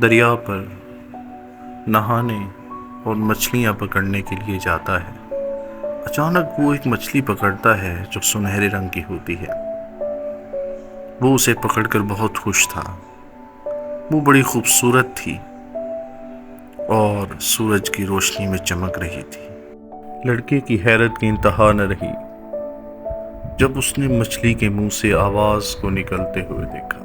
دریا پر نہانے اور مچھلیاں پکڑنے کے لیے جاتا ہے۔ اچانک وہ ایک مچھلی پکڑتا ہے جو سنہرے رنگ کی ہوتی ہے۔ وہ اسے پکڑ کر بہت خوش تھا۔ وہ بڑی خوبصورت تھی اور سورج کی روشنی میں چمک رہی تھی۔ لڑکے کی حیرت کی انتہا نہ رہی جب اس نے مچھلی کے منہ سے آواز کو نکلتے ہوئے دیکھا۔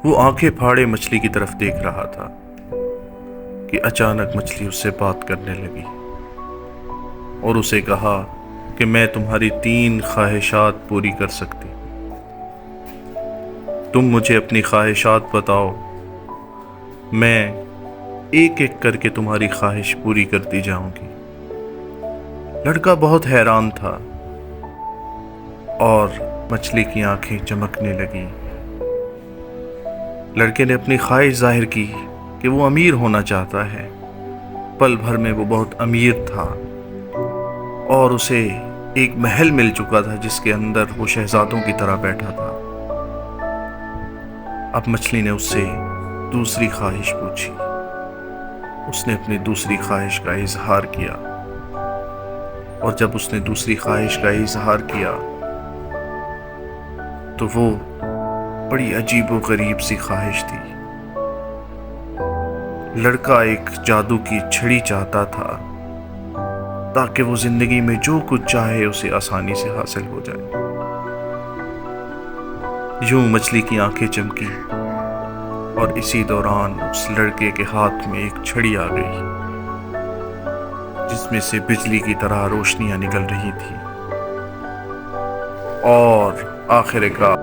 وہ آنکھیں پھاڑے مچھلی کی طرف دیکھ رہا تھا کہ اچانک مچھلی اس سے بات کرنے لگی اور اسے کہا کہ میں تمہاری 3 خواہشات پوری کر سکتی ہوں۔ تم مجھے اپنی خواہشات بتاؤ، میں ایک ایک کر کے تمہاری خواہش پوری کرتی جاؤں گی۔ لڑکا بہت حیران تھا اور مچھلی کی آنکھیں چمکنے لگیں۔ لڑکے نے اپنی خواہش ظاہر کی کہ وہ امیر ہونا چاہتا ہے۔ پل بھر میں وہ بہت امیر تھا اور اسے ایک محل مل چکا تھا جس کے اندر وہ شہزادوں کی طرح بیٹھا تھا۔ اب مچھلی نے اس سے دوسری خواہش پوچھی۔ اس نے اپنی دوسری خواہش کا اظہار کیا اور جب اس نے دوسری خواہش کا اظہار کیا تو وہ بڑی عجیب و غریب سی خواہش تھی۔ لڑکا ایک جادو کی چھڑی چاہتا تھا تاکہ وہ زندگی میں جو کچھ چاہے اسے آسانی سے حاصل ہو جائے۔ یوں مچھلی کی آنکھیں چمکی اور اسی دوران اس لڑکے کے ہاتھ میں ایک چھڑی آ گئی جس میں سے بجلی کی طرح روشنیاں نکل رہی تھی اور آخر کار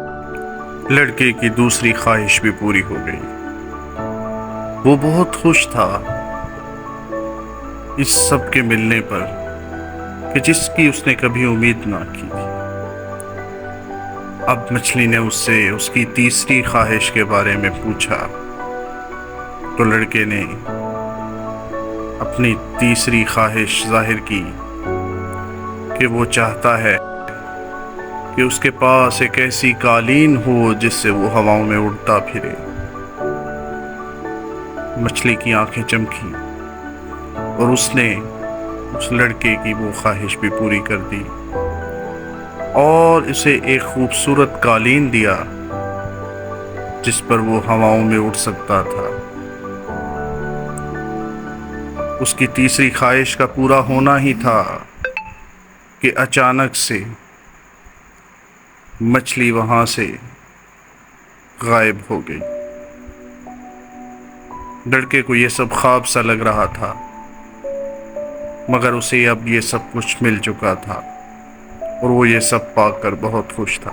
لڑکے کی دوسری خواہش بھی پوری ہو گئی۔ وہ بہت خوش تھا اس سب کے ملنے پر کہ جس کی اس نے کبھی امید نہ کی تھی۔ اب مچھلی نے اس سے اس کی تیسری خواہش کے بارے میں پوچھا تو لڑکے نے اپنی تیسری خواہش ظاہر کی کہ وہ چاہتا ہے کہ اس کے پاس ایک ایسی قالین ہو جس سے وہ ہواؤں میں اڑتا پھرے۔ مچھلی کی آنکھیں چمکی اور اس نے اس لڑکے کی وہ خواہش بھی پوری کر دی اور اسے ایک خوبصورت قالین دیا جس پر وہ ہواؤں میں اڑ سکتا تھا۔ اس کی تیسری خواہش کا پورا ہونا ہی تھا کہ اچانک سے مچھلی وہاں سے غائب ہو گئی۔ لڑکے کو یہ سب خواب سا لگ رہا تھا مگر اسے اب یہ سب کچھ مل چکا تھا اور وہ یہ سب پا کر بہت خوش تھا۔